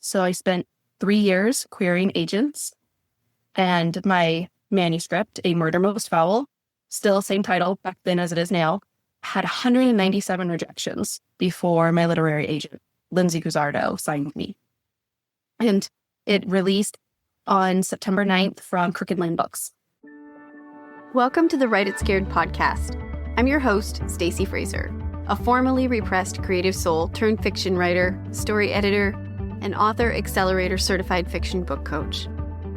So I spent 3 years querying agents, and my manuscript, A Murder Most Foul, still same title back then as it is now, had 197 rejections before my literary agent, Lindsay Guzzardo, signed me. And it released on September 9th from Crooked Lane Books. Welcome to the Write It Scared podcast. I'm your host, Stacey Fraser, a formerly repressed creative soul turned fiction writer, story editor, and author accelerator certified fiction book coach.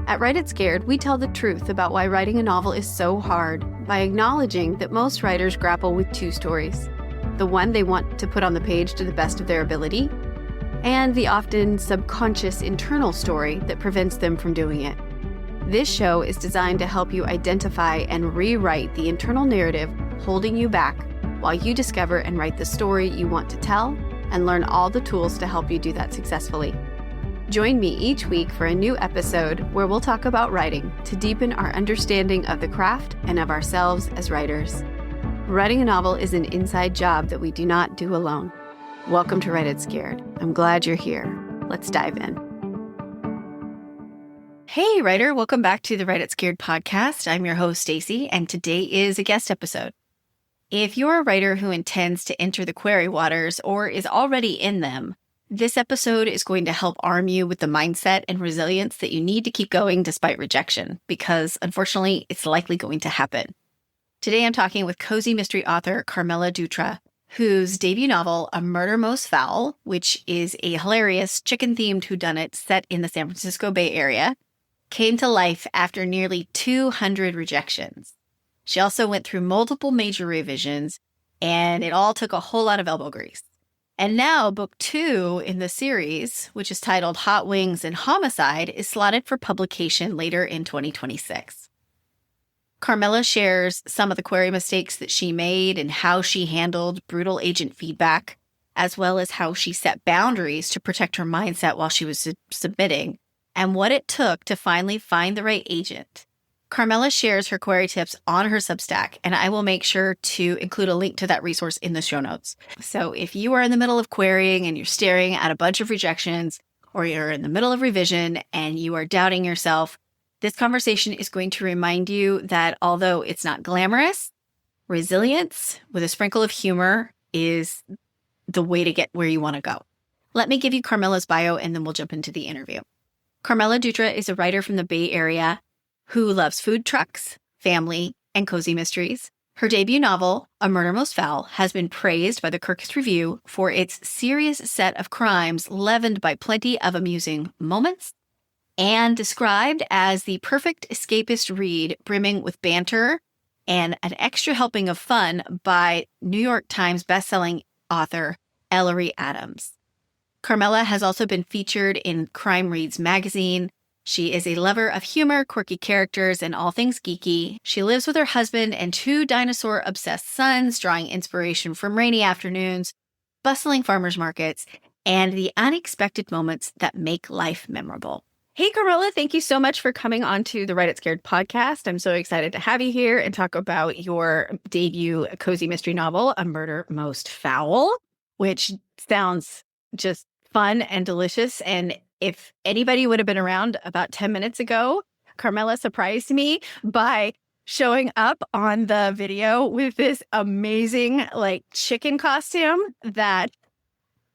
At Write It Scared, we tell the truth about why writing a novel is so hard by acknowledging that most writers grapple with two stories: the one they want to put on the page to the best of their ability, and the often subconscious internal story that prevents them from doing it. This show is designed to help you identify and rewrite the internal narrative holding you back while you discover and write the story you want to tell and learn all the tools to help you do that successfully. Join me each week for a new episode where we'll talk about writing to deepen our understanding of the craft and of ourselves as writers. Writing a novel is an inside job that we do not do alone. Welcome to Write It Scared. I'm glad you're here. Let's dive in. Hey, writer. Welcome back to the Write It Scared podcast. I'm your host, Stacey, and today is a guest episode. If you're a writer who intends to enter the query waters or is already in them, this episode is going to help arm you with the mindset and resilience that you need to keep going despite rejection, because unfortunately, it's likely going to happen. Today, I'm talking with cozy mystery author Carmela Dutra, whose debut novel, A Murder Most Foul, which is a hilarious chicken-themed whodunit set in the San Francisco Bay Area, came to life after nearly 200 rejections. She also went through multiple major revisions, and it all took a whole lot of elbow grease. And now book 2 in the series, which is titled Hot Wings and Homicide, is slotted for publication later in 2026. Carmela shares some of the query mistakes that she made and how she handled brutal agent feedback, as well as how she set boundaries to protect her mindset while she was submitting, and what it took to finally find the right agent. Carmela shares her query tips on her Substack, and I will make sure to include a link to that resource in the show notes. So if you are in the middle of querying and you're staring at a bunch of rejections, or you're in the middle of revision and you are doubting yourself, this conversation is going to remind you that although it's not glamorous, resilience with a sprinkle of humor is the way to get where you want to go. Let me give you Carmela's bio and then we'll jump into the interview. Carmela Dutra is a writer from the Bay Area who loves food trucks, family, and cozy mysteries. Her debut novel, A Murder Most Foul, has been praised by the Kirkus Review for its serious set of crimes leavened by plenty of amusing moments, and described as the perfect escapist read brimming with banter and an extra helping of fun by New York Times bestselling author Ellery Adams. Carmela has also been featured in Crime Reads magazine. She is a lover of humor, quirky characters, and all things geeky. She lives with her husband and 2 dinosaur-obsessed sons, drawing inspiration from rainy afternoons, bustling farmers markets, and the unexpected moments that make life memorable. Hey, Carmela, thank you so much for coming on to the Write It Scared podcast. I'm so excited to have you here and talk about your debut cozy mystery novel, A Murder Most Foul, which sounds just fun and delicious. And if anybody would have been around about 10 minutes ago, Carmela surprised me by showing up on the video with this amazing chicken costume that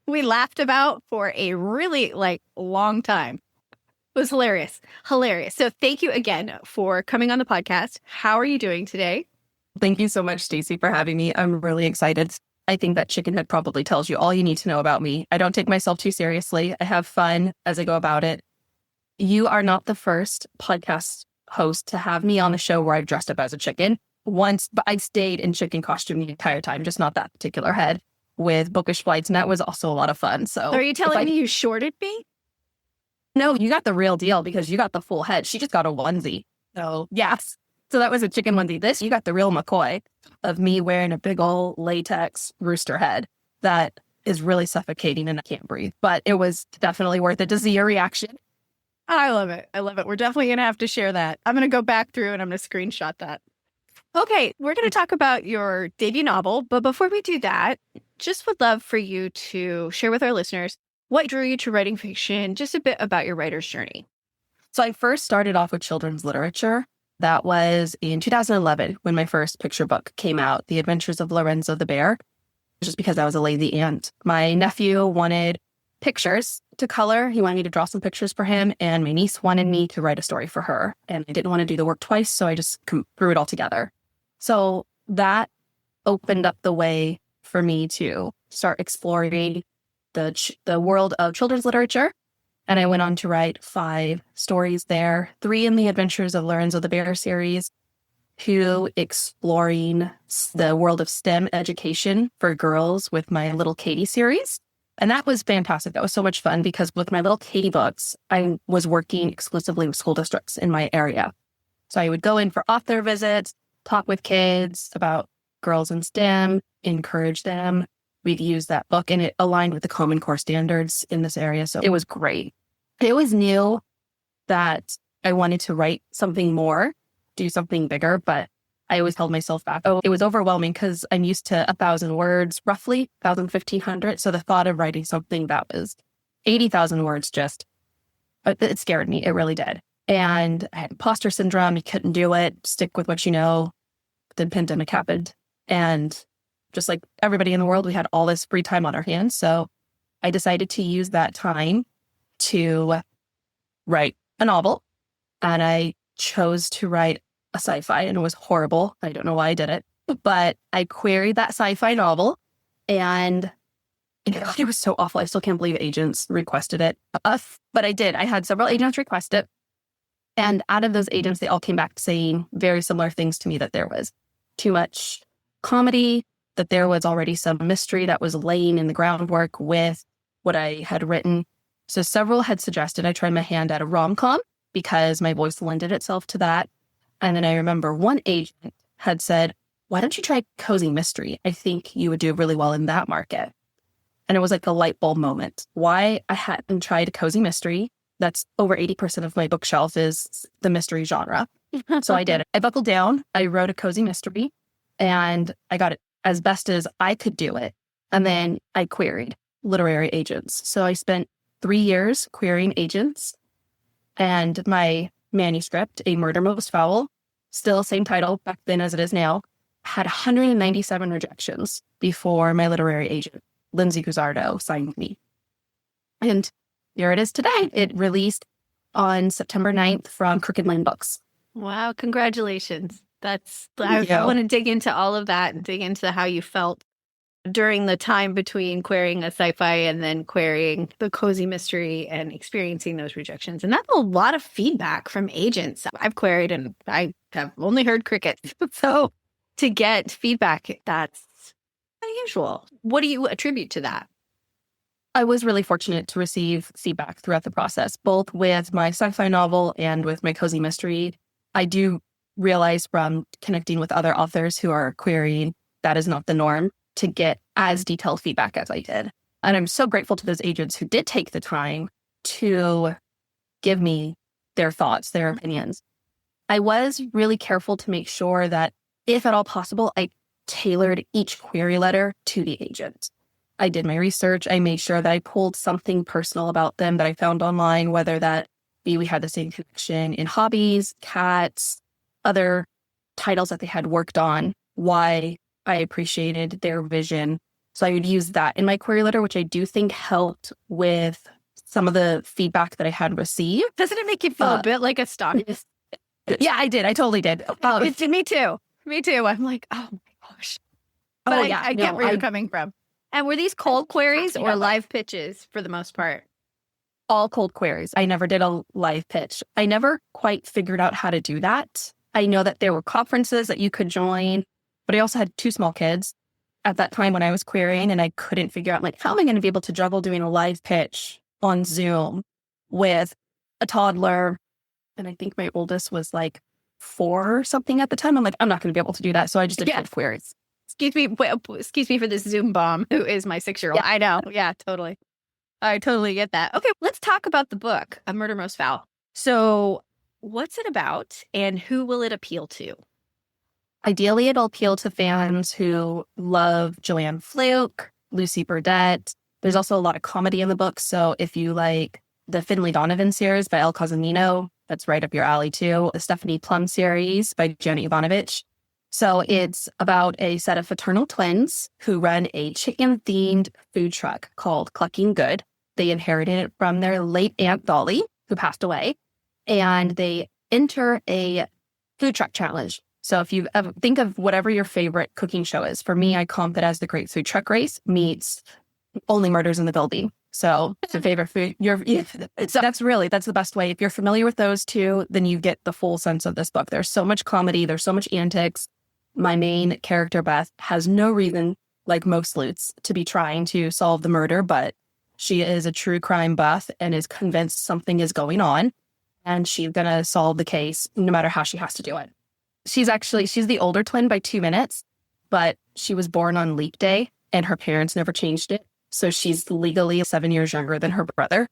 we laughed about for a really long time. It was hilarious. Hilarious. So thank you again for coming on the podcast. How are you doing today? Thank you so much, Stacey, for having me. I'm really excited. I think that chicken head probably tells you all you need to know about me. I don't take myself too seriously. I have fun as I go about it. You are not the first podcast host to have me on the show where I've dressed up as a chicken once, but I stayed in chicken costume the entire time, just not that particular head, with Bookish Flights, and that was also a lot of fun. So are you telling me you shorted me? No, you got the real deal because you got the full head. She just got a onesie. So yes. So that was a chicken onesie. You got the real McCoy of me wearing a big old latex rooster head that is really suffocating and I can't breathe. But it was definitely worth it to see your reaction. I love it. I love it. We're definitely going to have to share that. I'm going to go back through and I'm going to screenshot that. Okay, we're going to talk about your debut novel. But before we do that, just would love for you to share with our listeners What drew you to writing fiction? Just a bit about your writer's journey. So I first started off with children's literature. That was in 2011 when my first picture book came out, The Adventures of Lorenzo the Bear, just because I was a lazy aunt. My nephew wanted pictures to color. He wanted me to draw some pictures for him, and my niece wanted me to write a story for her. And I didn't want to do the work twice, so I just threw it all together. So that opened up the way for me to start exploring the world of children's literature. And I went on to write 5 stories there, 3 in the Adventures of Lorenzo the Bear series, 2 exploring the world of STEM education for girls with my Little Katie series. And that was fantastic. That was so much fun because with my Little Katie books, I was working exclusively with school districts in my area. So I would go in for author visits, talk with kids about girls in STEM, encourage them. We'd use that book and it aligned with the Common Core standards in this area. So it was great. I always knew that I wanted to write something more, do something bigger, but I always held myself back. Oh, it was overwhelming because I'm used to 1,000 words, roughly 1,000, 1,500. So the thought of writing something that was 80,000 words it scared me. It really did. And I had imposter syndrome. You couldn't do it. Stick with what you know. The pandemic happened. And just like everybody in the world, we had all this free time on our hands. So I decided to use that time to write a novel. And I chose to write a sci-fi, and it was horrible. I don't know why I did it, but I queried that sci-fi novel and it was so awful. I still can't believe agents requested it. But I did. I had several agents request it. And out of those agents, they all came back saying very similar things to me, that there was too much comedy, that there was already some mystery that was laying in the groundwork with what I had written. So several had suggested I try my hand at a rom-com because my voice lended itself to that. And then I remember one agent had said, why don't you try cozy mystery? I think you would do really well in that market. And it was like a light bulb moment. Why I hadn't tried cozy mystery. That's over 80% of my bookshelf is the mystery genre. So I did it. I buckled down. I wrote a cozy mystery and I got it as best as I could do it. And then I queried literary agents. So I spent 3 years querying agents, and my manuscript, A Murder Most Foul, still same title back then as it is now, had 197 rejections before my literary agent, Lindsay Guzzardo, signed me. And here it is today. It released on September 9th from Crooked Lane Books. Wow, congratulations. I want to dig into all of that and dig into how you felt during the time between querying a sci-fi and then querying the cozy mystery and experiencing those rejections. And that's a lot of feedback from agents. I've queried and I have only heard crickets. So to get feedback, that's unusual. What do you attribute to that? I was really fortunate to receive feedback throughout the process, both with my sci-fi novel and with my cozy mystery. I do realize from connecting with other authors who are querying that is not the norm to get as detailed feedback as I did. And I'm so grateful to those agents who did take the time to give me their thoughts, their opinions. I was really careful to make sure that if at all possible, I tailored each query letter to the agent. I did my research. I made sure that I pulled something personal about them that I found online, whether that be we had the same connection in hobbies, cats, other titles that they had worked on, why I appreciated their vision. So I would use that in my query letter, which I do think helped with some of the feedback that I had received. Doesn't it make you feel a bit like a stalker? Yeah, I did. I totally did. Me too. Me too. I'm like, oh my gosh. But I get where you're coming from. And were these cold queries or live pitches for the most part? All cold queries. I never did a live pitch. I never quite figured out how to do that. I know that there were conferences that you could join, but I also had 2 small kids at that time when I was querying, and I couldn't figure out, like, how am I going to be able to juggle doing a live pitch on Zoom with a toddler? And I think my oldest was like 4 or something at the time. I'm like, I'm not going to be able to do that. So I just did cold queries. Excuse me for this Zoom bomb, who is my 6-year-old. Yeah. I know. Yeah, totally. I totally get that. Okay, let's talk about the book, A Murder Most Foul. So what's it about and who will it appeal to? Ideally, it'll appeal to fans who love Joanne Fluke, Lucy Burdett, There's also a lot of comedy in the book. So if you like the Finley Donovan series by El Cosmino, that's right up your alley too. The Stephanie Plum series by Jenny Ivanovich. So it's about a set of fraternal twins who run a chicken-themed food truck called Clucking Good. They inherited it from their late Aunt Dolly, who passed away, and they enter a food truck challenge. So if you ever think of whatever your favorite cooking show is, for me, I comp it as the Great Food Truck Race meets Only Murders in the Building. So it's your favorite food. So that's the best way. If you're familiar with those two, then you get the full sense of this book. There's so much comedy. There's so much antics. My main character, Beth, has no reason, like most sleuths, to be trying to solve the murder, but she is a true crime buff and is convinced something is going on, and she's going to solve the case no matter how she has to do it. She's the older twin by 2 minutes, but she was born on leap day and her parents never changed it. So she's legally 7 years younger than her brother,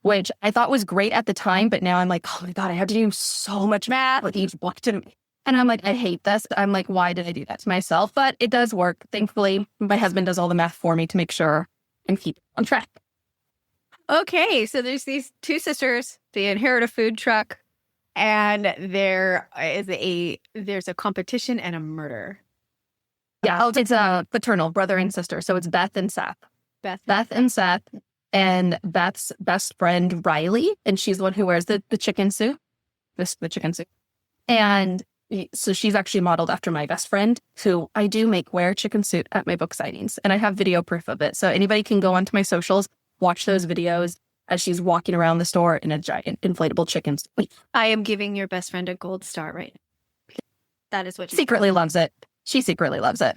which I thought was great at the time. But now I'm like, oh my God, I have to do so much math with each book to me. And I'm like, I hate this. I'm like, why did I do that to myself? But it does work. Thankfully, my husband does all the math for me to make sure and keep on track. Okay, so there's these two sisters. They inherit a food truck, and there's a competition and a murder. Yeah, it's a paternal brother and sister. So it's Beth and Seth. Beth and Seth, and Beth's best friend Riley, and she's the one who wears the chicken suit. The chicken suit. And so she's actually modeled after my best friend, who I do make wear chicken suit at my book signings, and I have video proof of it. So anybody can go onto my socials, watch those videos as she's walking around the store in a giant inflatable chicken suit. I am giving your best friend a gold star right now. That is what secretly loves it. She secretly loves it.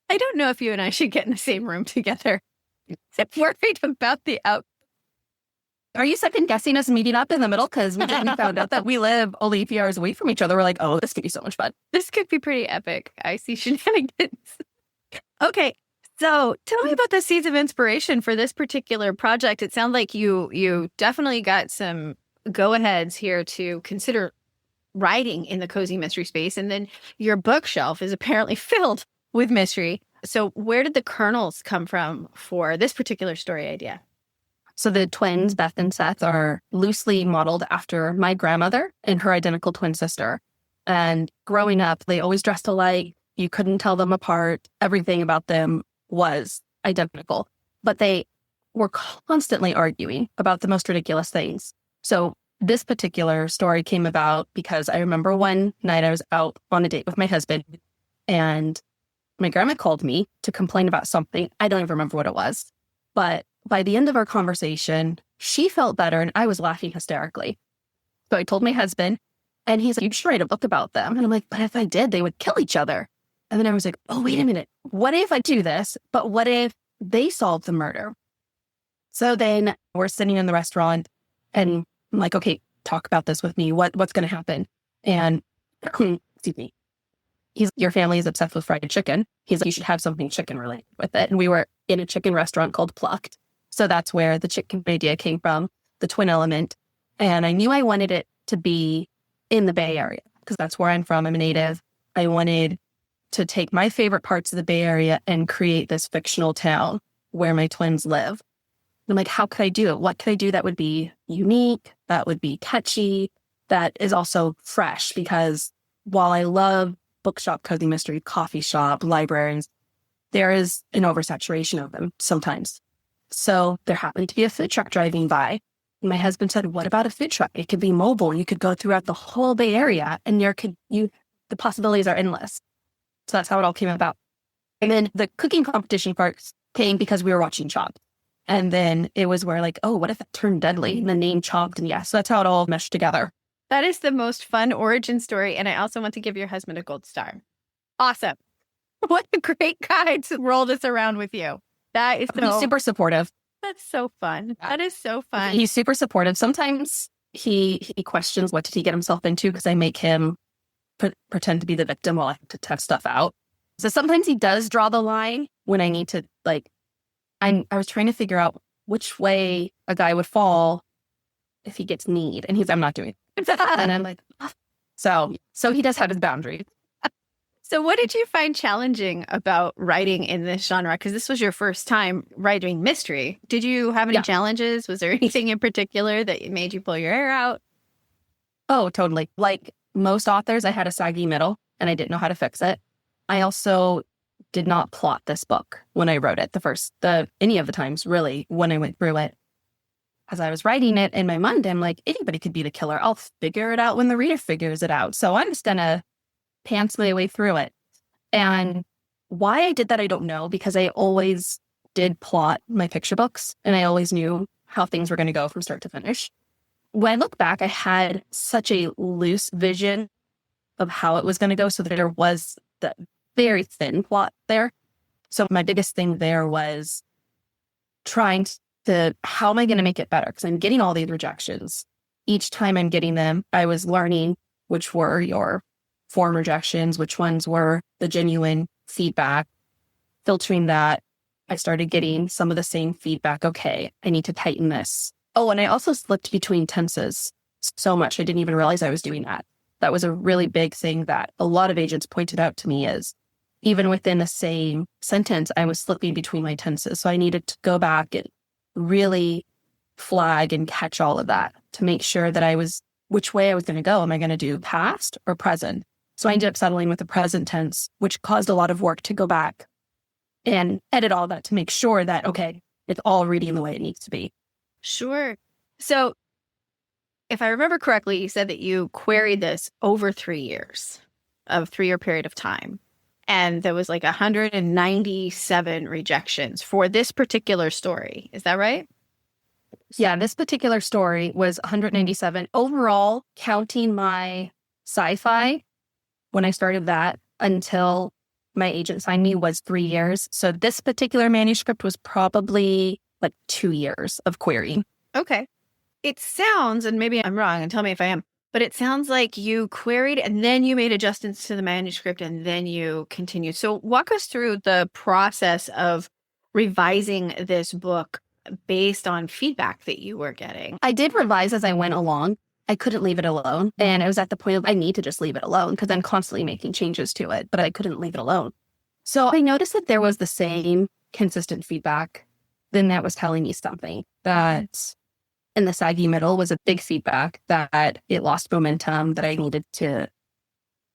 I don't know if you and I should get in the same room together. I'm worried about the out. Are you second guessing us meeting up in the middle? Because we found out that we live only a few hours away from each other. We're like, oh, this could be so much fun. This could be pretty epic. I see shenanigans. Okay, so tell me about the seeds of inspiration for this particular project. It sounds like you definitely got some go-aheads here to consider writing in the cozy mystery space. And then your bookshelf is apparently filled with mystery. So where did the kernels come from for this particular story idea? So the twins, Beth and Seth, are loosely modeled after my grandmother and her identical twin sister. And growing up, they always dressed alike. You couldn't tell them apart. Everything about them was identical. But they were constantly arguing about the most ridiculous things. So this particular story came about because I remember one night I was out on a date with my husband, and my grandma called me to complain about something. I don't even remember what it was. But by the end of our conversation, she felt better and I was laughing hysterically. So I told my husband, and he's like, you should write a book about them. And I'm like, but if I did, they would kill each other. And then I was like, oh, wait a minute. What if I do this? But what if they solve the murder? So then we're sitting in the restaurant and I'm like, okay, talk about this with me. What's going to happen? And excuse me. Your family is obsessed with fried chicken. He's like, you should have something chicken related with it. And we were in a chicken restaurant called Plucked. So that's where the chicken idea came from, the twin element. And I knew I wanted it to be in the Bay Area because that's where I'm from. I'm a native. I wanted to take my favorite parts of the Bay Area and create this fictional town where my twins live. And I'm like, how could I do it? What could I do that would be unique, that would be catchy, that is also fresh? Because while I love bookshop, cozy mystery, coffee shop, libraries, there is an oversaturation of them sometimes. So there happened to be a food truck driving by. My husband said, what about a food truck? It could be mobile. You could go throughout the whole Bay Area and the possibilities are endless. So that's how it all came about. And then the cooking competition part came because we were watching Chopped. And then it was where like, oh, what if it turned deadly? And the name Chopped. And yes, so that's how it all meshed together. That is the most fun origin story. And I also want to give your husband a gold star. Awesome. What a great guy to roll this around with you. That is He's super supportive. That's so fun. That is so fun. He's super supportive. Sometimes he questions what did he get himself into because I make him pretend to be the victim while I have to test stuff out. So sometimes he does draw the line when I need to, like, I was trying to figure out which way a guy would fall if he gets kneed. And I'm not doing it. And I'm like, oh. So he does have his boundaries. So what did you find challenging about writing in this genre? Because this was your first time writing mystery. Did you have any Yeah. challenges? Was there anything in particular that made you pull your hair out? Oh, totally. Like most authors, I had a saggy middle and I didn't know how to fix it. I also did not plot this book when I wrote it any of the times really when I went through it. As I was writing it in my mind, I'm like, anybody could be the killer. I'll figure it out when the reader figures it out. So I'm just going to pants my way through it. And why I did that, I don't know, because I always did plot my picture books and I always knew how things were going to go from start to finish. When I look back, I had such a loose vision of how it was going to go, so that there was the very thin plot there. So my biggest thing there was trying to, how am I going to make it better? Because I'm getting all these rejections. Each time I'm getting them, I was learning which were your form rejections, which ones were the genuine feedback, filtering that. I started getting some of the same feedback. Okay, I need to tighten this. Oh, and I also slipped between tenses so much. I didn't even realize I was doing that. That was a really big thing that a lot of agents pointed out to me is even within the same sentence, I was slipping between my tenses. So I needed to go back and really flag and catch all of that to make sure that which way I was going to go. Am I going to do past or present? So I ended up settling with the present tense, which caused a lot of work to go back and edit all that to make sure that, okay, it's all reading the way it needs to be. Sure. So if I remember correctly, you said that you queried this over 3 years, a 3-year period of time. And there was like 197 rejections for this particular story. Is that right? Yeah, this particular story was 197. Overall, counting my sci-fi, when I started that until my agent signed me, was 3 years. So this particular manuscript was probably like 2 years of querying. Okay. It sounds, and maybe I'm wrong, and tell me if I am, but it sounds like you queried and then you made adjustments to the manuscript and then you continued. So walk us through the process of revising this book based on feedback that you were getting. I did revise as I went along. I couldn't leave it alone. And I was at the point of, I need to just leave it alone because I'm constantly making changes to it, but I couldn't leave it alone. So I noticed that there was the same consistent feedback. Then that was telling me something, that in the saggy middle was a big feedback that it lost momentum, that I needed to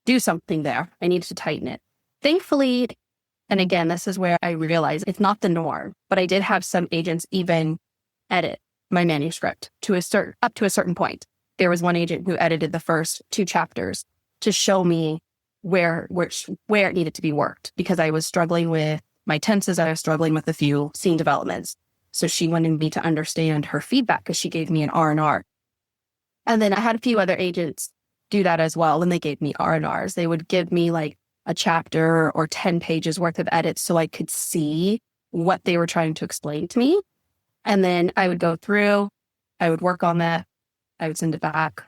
do something there. I needed to tighten it. Thankfully, and again, this is where I realized it's not the norm, but I did have some agents even edit my manuscript up to a certain point. There was one agent who edited the first 2 chapters to show me where it needed to be worked, because I was struggling with my tenses. I was struggling with a few scene developments. So she wanted me to understand her feedback because she gave me an R&R. And then I had a few other agents do that as well. And they gave me R&Rs. They would give me like a chapter or 10 pages worth of edits so I could see what they were trying to explain to me. And then I would go through, I would work on that. I would send it back.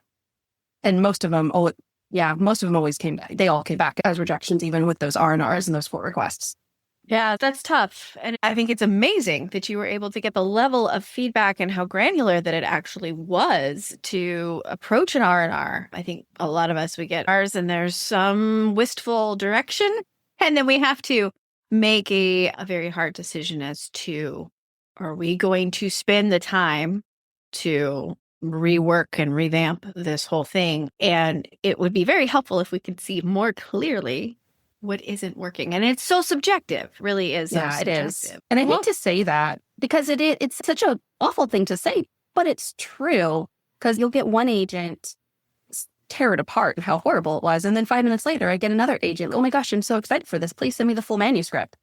And most of them always came back. They all came back as rejections, even with those R&Rs and those 4 requests. Yeah, that's tough. And I think it's amazing that you were able to get the level of feedback and how granular that it actually was to approach an R&R. I think a lot of us, we get ours and there's some wistful direction. And then we have to make a very hard decision as to, are we going to spend the time to rework and revamp this whole thing? And it would be very helpful if we could see more clearly what isn't working. And it's so subjective, really is. Yeah, it is. And I hate to say that because it's such an awful thing to say, but it's true, because you'll get one agent tear it apart, how horrible it was. And then 5 minutes later, I get another agent. Oh my gosh, I'm so excited for this. Please send me the full manuscript.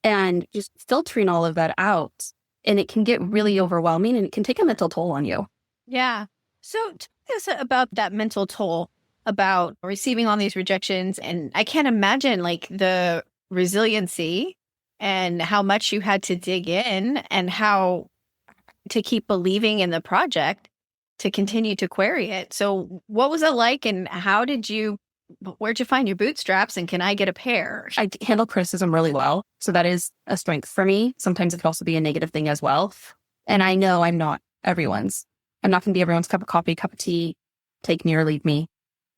And just filtering all of that out. And it can get really overwhelming and it can take a mental toll on you. Yeah. So tell us about that mental toll, about receiving all these rejections. And I can't imagine like the resiliency and how much you had to dig in and how to keep believing in the project to continue to query it. So what was it like, and where'd you find your bootstraps, and can I get a pair? I handle criticism really well. So that is a strength for me. Sometimes it could also be a negative thing as well. And I know I'm not going to be everyone's cup of tea, take me or leave me.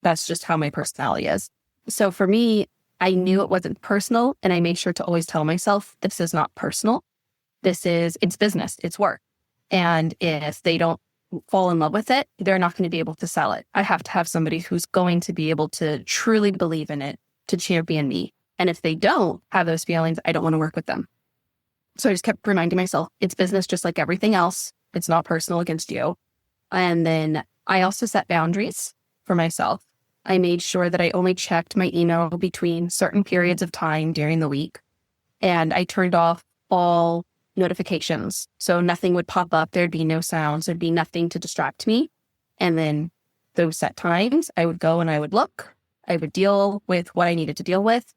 That's just how my personality is. So for me, I knew it wasn't personal, and I made sure to always tell myself, this is not personal. It's business, it's work. And if they don't fall in love with it, they're not going to be able to sell it. I have to have somebody who's going to be able to truly believe in it, to champion me. And if they don't have those feelings, I don't want to work with them. So I just kept reminding myself, it's business just like everything else. It's not personal against you. And then I also set boundaries for myself. I made sure that I only checked my email between certain periods of time during the week. And I turned off all notifications. So nothing would pop up. There'd be no sounds. There'd be nothing to distract me. And then those set times, I would go and I would look. I would deal with what I needed to deal with.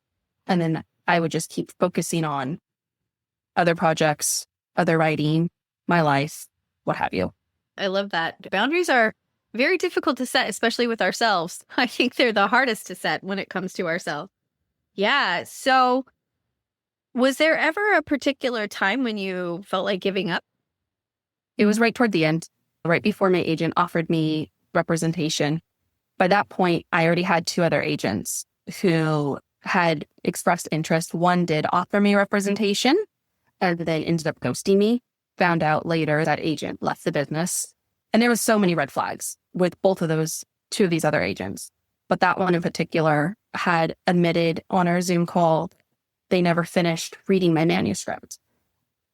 And then I would just keep focusing on other projects, other writing, my life, what have you. I love that. Boundaries are very difficult to set, especially with ourselves. I think they're the hardest to set when it comes to ourselves. Yeah. So was there ever a particular time when you felt like giving up? It was right toward the end, right before my agent offered me representation. By that point, I already had 2 other agents who had expressed interest. One did offer me representation and then ended up ghosting me. Found out later that agent left the business. And there was so many red flags with both of those, 2 of these other agents. But that one in particular had admitted on our Zoom call, they never finished reading my manuscript.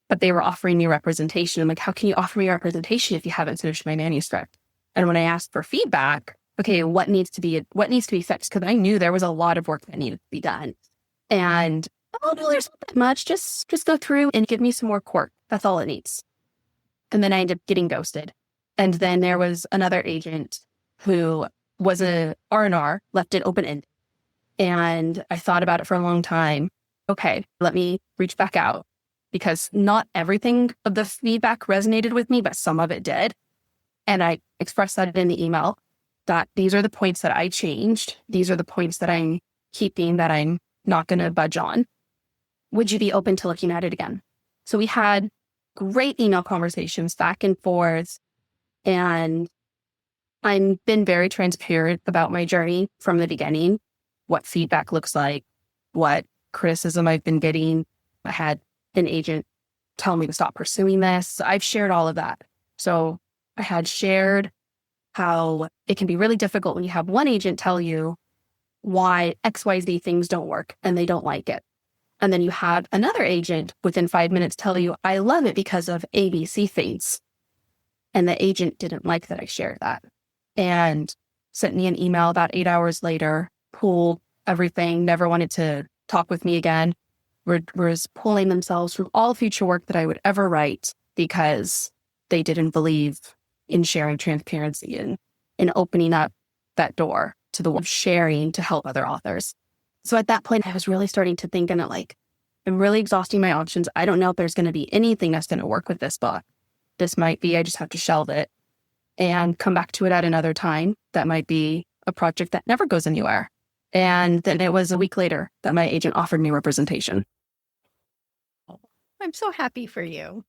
But they were offering me representation. I'm like, how can you offer me representation if you haven't finished my manuscript? And when I asked for feedback, okay, what needs to be fixed? Because I knew there was a lot of work that needed to be done. And, oh no, there's not that much. Just go through and give me some more quirk. That's all it needs. And then I ended up getting ghosted. And then there was another agent who was a R&R, left it open-ended. And I thought about it for a long time. Okay, let me reach back out, because not everything of the feedback resonated with me, but some of it did. And I expressed that in the email, that these are the points that I changed. These are the points that I'm keeping, that I'm not going to budge on. Would you be open to looking at it again? So we had great email conversations back and forth. And I've been very transparent about my journey from the beginning, what feedback looks like, what criticism I've been getting. I had an agent tell me to stop pursuing this. I've shared all of that. So I had shared how it can be really difficult when you have one agent tell you why XYZ things don't work and they don't like it. And then you have another agent within 5 minutes tell you, I love it because of ABC things. And the agent didn't like that I shared that and sent me an email about 8 hours later, pulled everything, never wanted to talk with me again, was pulling themselves from all future work that I would ever write because they didn't believe in sharing transparency and in opening up that door to the sharing to help other authors. So at that point, I was really starting to think, I'm really exhausting my options. I don't know if there's going to be anything that's going to work with this book. This might be, I just have to shelve it and come back to it at another time. That might be a project that never goes anywhere. And then it was a week later that my agent offered me representation. I'm so happy for you.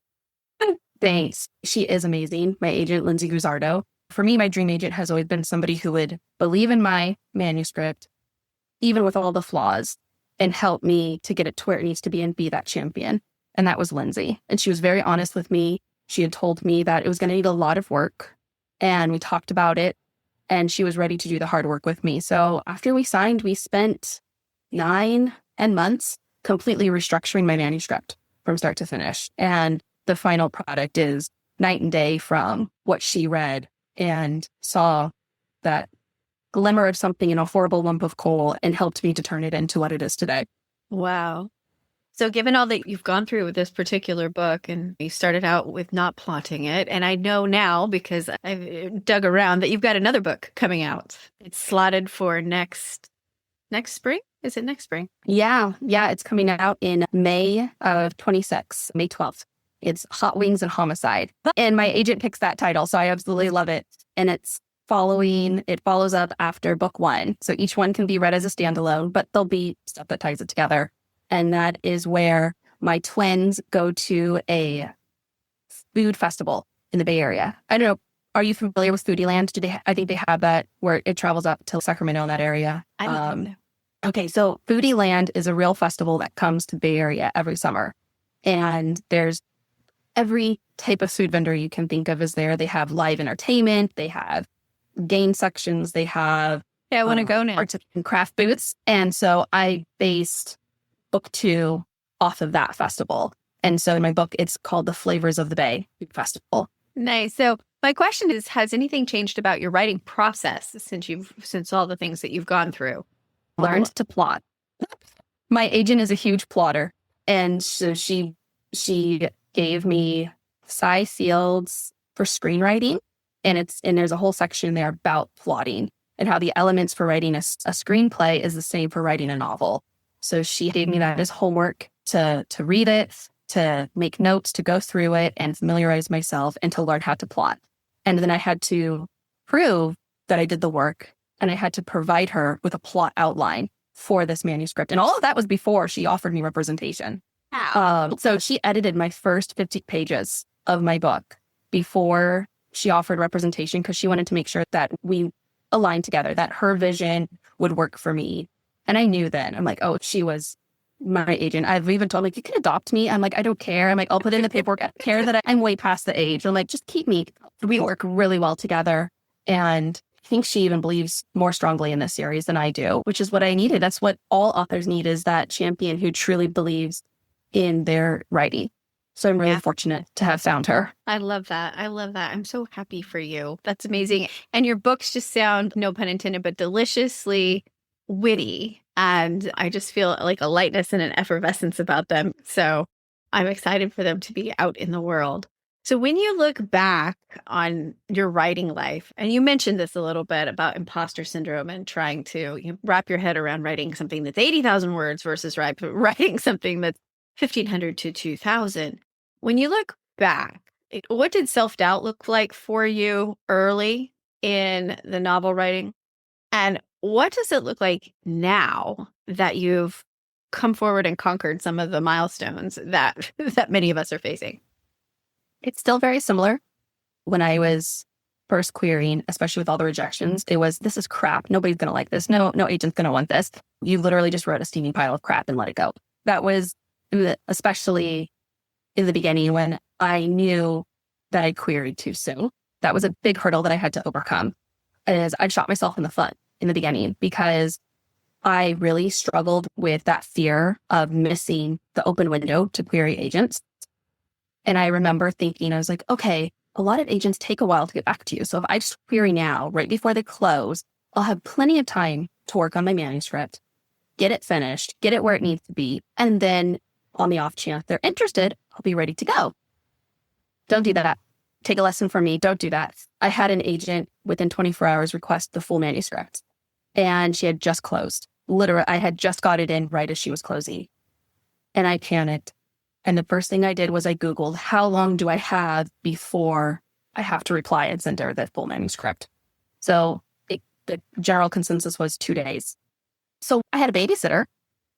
Thanks. She is amazing. My agent, Lindsay Guzzardo. For me, my dream agent has always been somebody who would believe in my manuscript, even with all the flaws, and help me to get it to where it needs to be and be that champion. And that was Lindsay. And she was very honest with me. She had told me that it was going to need a lot of work, and we talked about it, and she was ready to do the hard work with me. So after we signed, we spent 9 months completely restructuring my manuscript from start to finish. And the final product is night and day from what she read and saw that glimmer of something in a horrible lump of coal and helped me to turn it into what it is today. Wow. So given all that you've gone through with this particular book, and you started out with not plotting it, and I know now because I've dug around that you've got another book coming out. It's slotted for next spring? Is it next spring? Yeah. It's coming out in May of 26, May 12th. It's Hot Wings and Homicide. And my agent picks that title, so I absolutely love it. And it follows up after book 1. So each one can be read as a standalone, but there'll be stuff that ties it together. And that is where my twins go to a food festival in the Bay Area. I don't know. Are you familiar with Foodieland? I think they have that where it travels up to Sacramento in that area. I don't know. Okay, so Foodie Land is a real festival that comes to Bay Area every summer. And there's every type of food vendor you can think of is there. They have live entertainment, they have game sections, they have Yeah, I want to go now. arts and craft booths. And so I based book 2 off of that festival. And so in my book, it's called The Flavors of the Bay Food Festival. Nice. So my question is, has anything changed about your writing process since all the things that you've gone through? Learned to plot. My agent is a huge plotter. And so she gave me Cy Fields for screenwriting. And there's a whole section there about plotting and how the elements for writing a screenplay is the same for writing a novel. So she gave me that as homework to read it, to make notes, to go through it and familiarize myself and to learn how to plot. And then I had to prove that I did the work, and I had to provide her with a plot outline for this manuscript. And all of that was before she offered me representation. Wow. So she edited my first 50 pages of my book before she offered representation because she wanted to make sure that we aligned together, that her vision would work for me. And I knew then, I'm like, oh, she was my agent. I've even told, like, you can adopt me. I'm like, I don't care. I'm like, I'll put in the paperwork. I don't care that I'm way past the age. I'm like, just keep me. We work really well together. And I think she even believes more strongly in this series than I do, which is what I needed. That's what all authors need, is that champion who truly believes in their writing. So I'm really fortunate to have found her. I love that. I love that. I'm so happy for you. That's amazing. And your books just sound, no pun intended, but deliciously witty. And I just feel like a lightness and an effervescence about them. So I'm excited for them to be out in the world. So when you look back on your writing life, and you mentioned this a little bit about imposter syndrome and trying to wrap your head around writing something that's 80,000 words versus writing something that's 1,500 to 2,000. When you look back, what did self-doubt look like for you early in the novel writing? And what does it look like now that you've come forward and conquered some of the milestones that many of us are facing? It's still very similar. When I was first querying, especially with all the rejections, it was, this is crap. Nobody's going to like this. No agent's going to want this. You literally just wrote a steaming pile of crap and let it go. That was especially in the beginning when I knew that I queried too soon. That was a big hurdle that I had to overcome. As I shot myself in the foot in the beginning because I really struggled with that fear of missing the open window to query agents. And I remember thinking, I was like, okay, a lot of agents take a while to get back to you. So if I just query now, right before they close, I'll have plenty of time to work on my manuscript, get it finished, get it where it needs to be. And then on the off chance they're interested, I'll be ready to go. Don't do that. Take a lesson from me. Don't do that. I had an agent within 24 hours request the full manuscript, and she had just closed. Literally, I had just got it in right as she was closing, and I panicked. And the first thing I did was I Googled, how long do I have before I have to reply and send her the full manuscript? So the general consensus was 2 days. So I had a babysitter.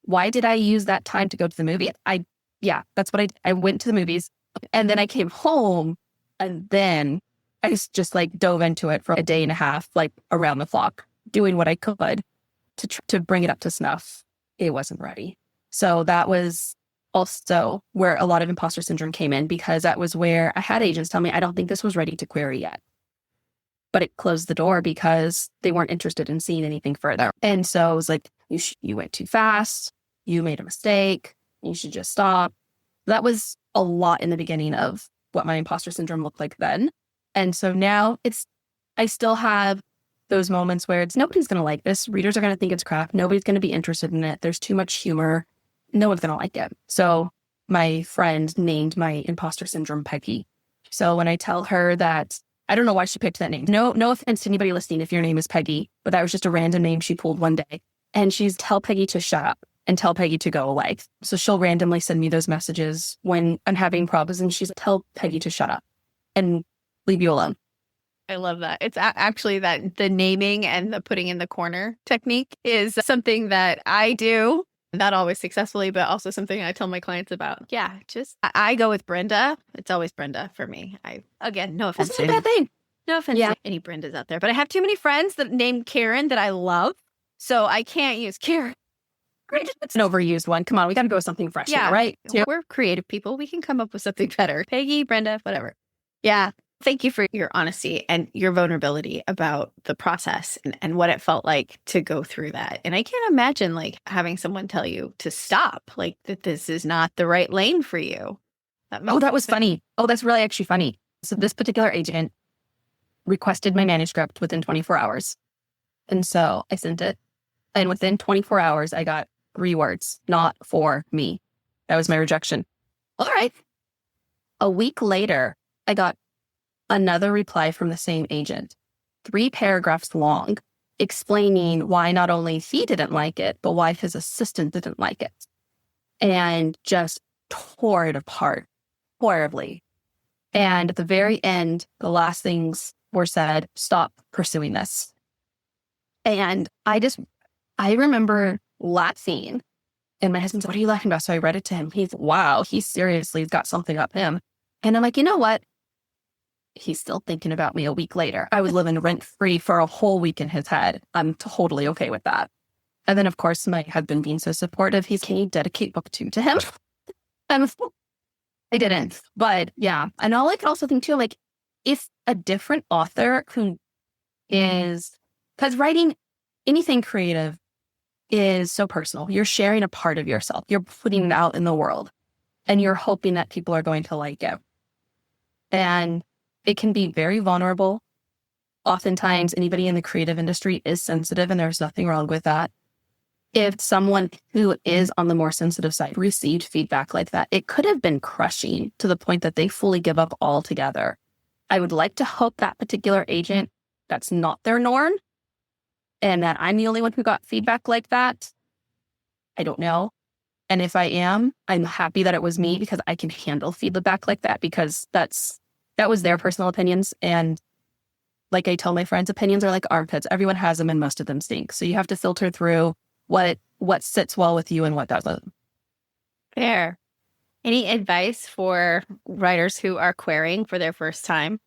Why did I use that time to go to the movie? That's what I went to the movies, and then I came home, and then I just like dove into it for a day and a half, like around the clock, doing what I could to bring it up to snuff. It wasn't ready. So that was also where a lot of imposter syndrome came in, because that was where I had agents tell me, I don't think this was ready to query yet. But it closed the door because they weren't interested in seeing anything further. And so it was like, you went too fast. You made a mistake. You should just stop. That was a lot in the beginning of what my imposter syndrome looked like then. And so now I still have those moments where nobody's going to like this. Readers are going to think it's crap. Nobody's going to be interested in it. There's too much humor. No one's going to like it. So my friend named my imposter syndrome Peggy. So when I tell her that, I don't know why she picked that name. No offense to anybody listening if your name is Peggy, but that was just a random name she pulled one day. And she's tell Peggy to shut up and tell Peggy to go away. So she'll randomly send me those messages when I'm having problems, and she's like, tell Peggy to shut up and leave you alone. I love that. It's actually that the naming and the putting in the corner technique is something that I do, not always successfully, but also something I tell my clients about. Yeah, I go with Brenda. It's always Brenda for me. No offense. That's not a bad thing. No offense to any Brendas out there, but I have too many friends that named Karen that I love. So I can't use Karen. It's an overused one. Come on, we got to go with something fresh here, right? We're creative people. We can come up with something better. Peggy, Brenda, whatever. Yeah. Thank you for your honesty and your vulnerability about the process and what it felt like to go through that. And I can't imagine like having someone tell you to stop, like that this is not the right lane for you. That was funny. Oh, that's really actually funny. So this particular agent requested my manuscript within 24 hours. And so I sent it. And within 24 hours, I got 3 words, not for me. That was my rejection. All right. A week later, I got another reply from the same agent, 3 paragraphs long, explaining why not only he didn't like it, but why his assistant didn't like it. And just tore it apart horribly. And at the very end, the last things were said, stop pursuing this. And I remember laughing. And my husband said, what are you laughing about? So I read it to him. He's, wow, he seriously has got something up him. And I'm like, you know what? He's still thinking about me a week later. I was living rent-free for a whole week in his head. I'm totally okay with that. And then, of course, my husband being so supportive, can you dedicate book 2 to him? And I didn't. But yeah. And all I could also think too, like, if a different author who is, because writing anything creative is so personal. You're sharing a part of yourself. You're putting it out in the world. And you're hoping that people are going to like it. And it can be very vulnerable. Oftentimes, anybody in the creative industry is sensitive, and there's nothing wrong with that. If someone who is on the more sensitive side received feedback like that, it could have been crushing to the point that they fully give up altogether. I would like to hope that particular agent, that's not their norm, and that I'm the only one who got feedback like that. I don't know. And if I am, I'm happy that it was me, because I can handle feedback like that, because that was their personal opinions. And like I tell my friends, opinions are like armpits. Everyone has them and most of them stink. So you have to filter through what sits well with you and what doesn't. Fair. Any advice for writers who are querying for their first time?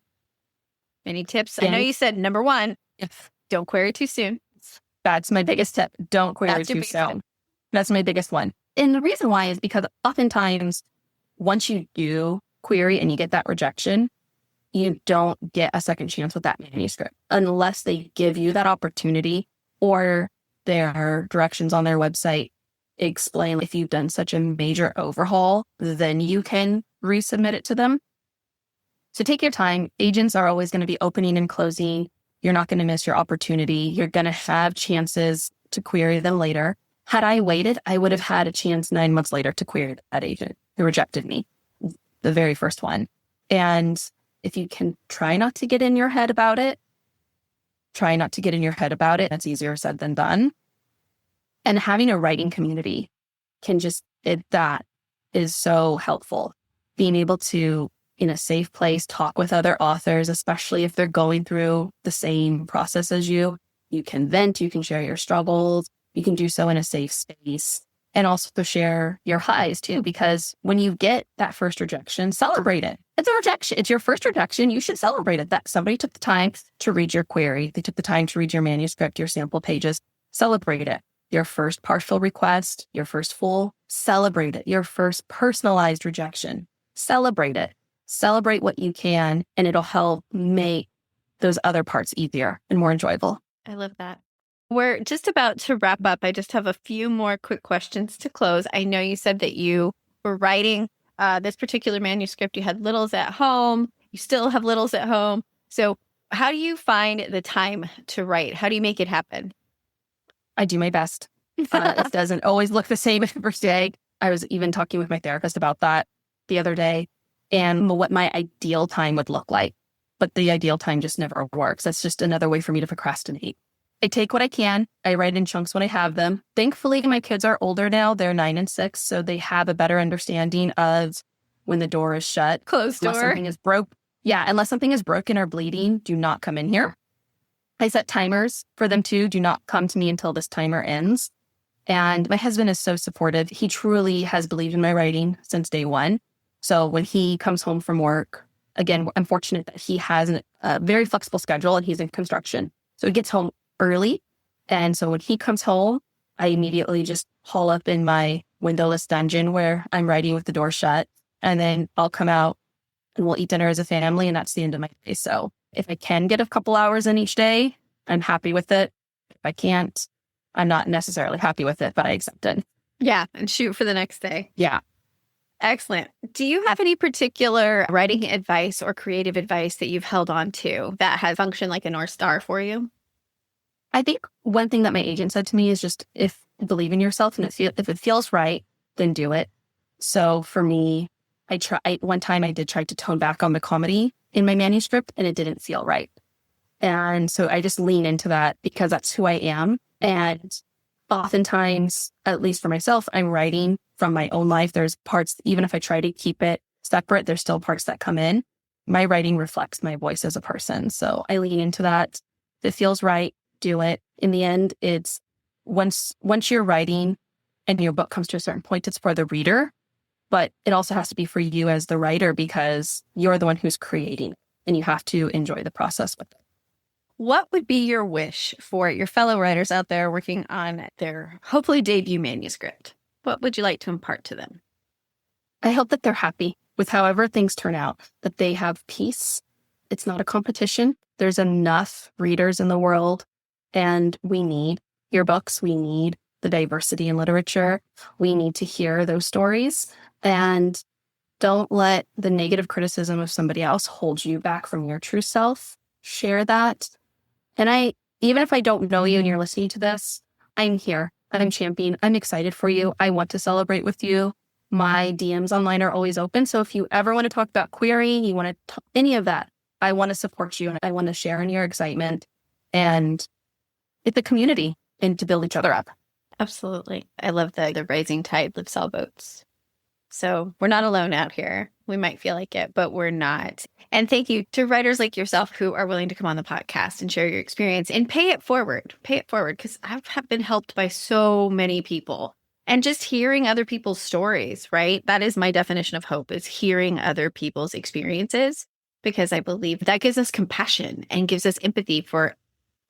Any tips? I know you said number 1, don't query too soon. That's my biggest tip. Don't query too soon. That's my biggest one. And the reason why is because oftentimes once you do query and you get that rejection, you don't get a second chance with that manuscript unless they give you that opportunity, or their directions on their website explain if you've done such a major overhaul, then you can resubmit it to them. So take your time. Agents are always going to be opening and closing. You're not going to miss your opportunity. You're going to have chances to query them later. Had I waited, I would have had a chance 9 months later to query that agent who rejected me, the very first one. And if you can try not to get in your head about it, try not to get in your head about it. That's easier said than done. And having a writing community that is so helpful. Being able to, in a safe place, talk with other authors, especially if they're going through the same process as you. You can vent, you can share your struggles, you can do so in a safe space. And also to share your highs too, because when you get that first rejection, celebrate it. It's a rejection. It's your first rejection. You should celebrate it. That somebody took the time to read your query. They took the time to read your manuscript, your sample pages. Celebrate it. Your first partial request, your first full, celebrate it. Your first personalized rejection, celebrate it. Celebrate what you can, and it'll help make those other parts easier and more enjoyable. I love that. We're just about to wrap up. I just have a few more quick questions to close. I know you said that you were writing this particular manuscript. You had littles at home. You still have littles at home. So how do you find the time to write? How do you make it happen? I do my best. It doesn't always look the same every first day. I was even talking with my therapist about that the other day and what my ideal time would look like. But the ideal time just never works. That's just another way for me to procrastinate. I take what I can. I write in chunks when I have them. Thankfully, my kids are older now. They're 9 and 6, so they have a better understanding of when the door is shut. Closed door. Unless something is broke. Yeah, unless something is broken or bleeding, do not come in here. I set timers for them too. Do not come to me until this timer ends. And my husband is so supportive. He truly has believed in my writing since day one. So when he comes home from work, again, I'm fortunate that he has a very flexible schedule and he's in construction. So he gets home early. And so when he comes home, I immediately just haul up in my windowless dungeon where I'm writing with the door shut. And then I'll come out and we'll eat dinner as a family. And that's the end of my day. So if I can get a couple hours in each day, I'm happy with it. If I can't, I'm not necessarily happy with it, but I accept it. Yeah. And shoot for the next day. Yeah. Excellent. Do you have any particular writing advice or creative advice that you've held on to that has functioned like a North Star for you? I think one thing that my agent said to me is just if believe in yourself and if it feels right, then do it. So for me, one time I did try to tone back on the comedy in my manuscript and it didn't feel right. And so I just lean into that because that's who I am. And oftentimes, at least for myself, I'm writing from my own life. There's parts, even if I try to keep it separate, there's still parts that come in. My writing reflects my voice as a person. So I lean into that. If it feels right, do it. In the end, it's once you're writing and your book comes to a certain point, it's for the reader, but it also has to be for you as the writer because you're the one who's creating and you have to enjoy the process with it. What would be your wish for your fellow writers out there working on their hopefully debut manuscript? What would you like to impart to them? I hope that they're happy with however things turn out, that they have peace. It's not a competition. There's enough readers in the world, and we need your books. We need the diversity in literature. We need to hear those stories, and don't let the negative criticism of somebody else hold you back from your true self. Share that. And even if I don't know you and you're listening to this, I'm here. I'm champion. I'm excited for you. I want to celebrate with you. My DMs online are always open. So if you ever want to talk about querying, you want to any of that, I want to support you and I want to share in your excitement and it's a community and to build each other up. Absolutely. I love the rising tide lifts all boats. So we're not alone out here. We might feel like it, but we're not. And thank you to writers like yourself who are willing to come on the podcast and share your experience and pay it forward. Pay it forward because I have been helped by so many people. And just hearing other people's stories, right? That is my definition of hope, is hearing other people's experiences, because I believe that gives us compassion and gives us empathy for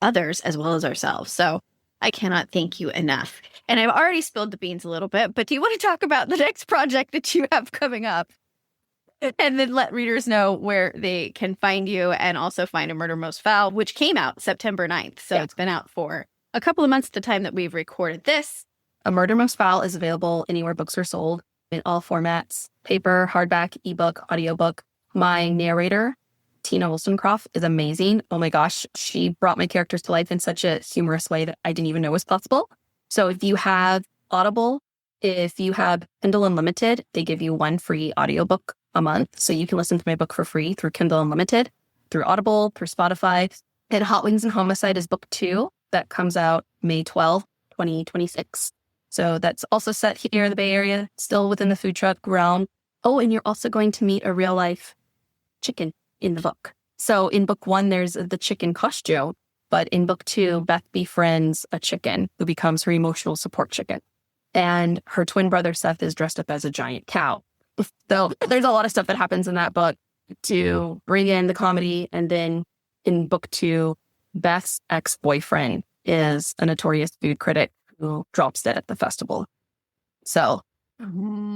others as well as ourselves. So I cannot thank you enough. And I've already spilled the beans a little bit, but do you want to talk about the next project that you have coming up? And then let readers know where they can find you and also find A Murder Most Foul, which came out September 9th. So It's been out for a couple of months at the time that we've recorded this. A Murder Most Foul is available anywhere books are sold in all formats, paper, hardback, ebook, audiobook. My narrator, Tina Wollstonecroft, is amazing. Oh my gosh, she brought my characters to life in such a humorous way that I didn't even know was possible. So if you have Audible, if you have Kindle Unlimited, they give you one free audiobook a month. So you can listen to my book for free through Kindle Unlimited, through Audible, through Spotify. And Hot Wings and Homicide is book 2 that comes out May 12, 2026. So that's also set here in the Bay Area, still within the food truck realm. Oh, and you're also going to meet a real life chicken in the book. So in book 1, there's the chicken Costco, but in book 2, Beth befriends a chicken who becomes her emotional support chicken. And her twin brother, Seth, is dressed up as a giant cow. So there's a lot of stuff that happens in that book to bring in the comedy. And then in book 2, Beth's ex-boyfriend is a notorious food critic who drops dead at the festival. So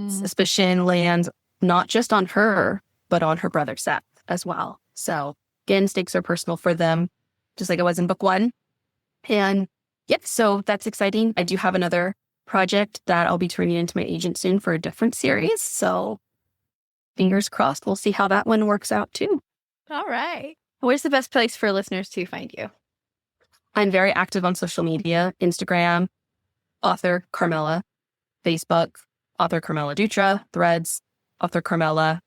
suspicion lands not just on her, but on her brother, Seth, as well. So again, stakes are personal for them, just like it was in book 1. And so that's exciting. I do have another project that I'll be turning into my agent soon for a different series. So fingers crossed, we'll see how that one works out too. All right. Where's the best place for listeners to find you? I'm very active on social media, Instagram, author Carmela, Facebook, author Carmela Dutra, Threads, author Carmela,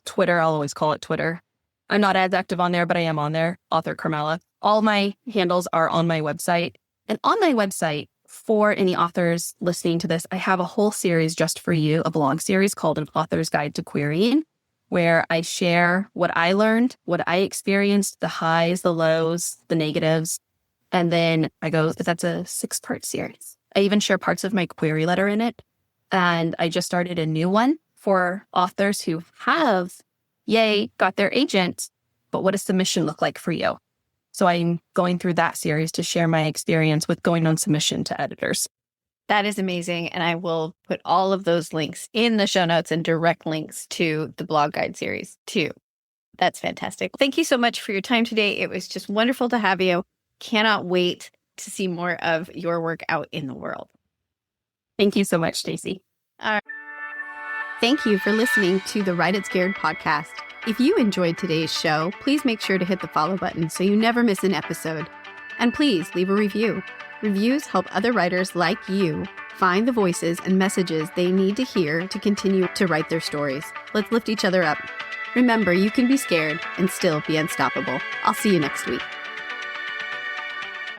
Twitter, I'll always call it Twitter. I'm not as active on there, but I am on there, author Carmela. All my handles are on my website. And on my website, for any authors listening to this, I have a whole series just for you, a blog series called An Author's Guide to Querying, where I share what I learned, what I experienced, the highs, the lows, the negatives. And then that's a 6-part series. I even share parts of my query letter in it. And I just started a new one for authors who have, got their agent, but what does submission look like for you? So I'm going through that series to share my experience with going on submission to editors. That is amazing. And I will put all of those links in the show notes and direct links to the blog guide series too. That's fantastic. Thank you so much for your time today. It was just wonderful to have you. Cannot wait to see more of your work out in the world. Thank you so much, Stacey. Thank you for listening to the Write It Scared podcast. If you enjoyed today's show, please make sure to hit the follow button so you never miss an episode. And please leave a review. Reviews help other writers like you find the voices and messages they need to hear to continue to write their stories. Let's lift each other up. Remember, you can be scared and still be unstoppable. I'll see you next week.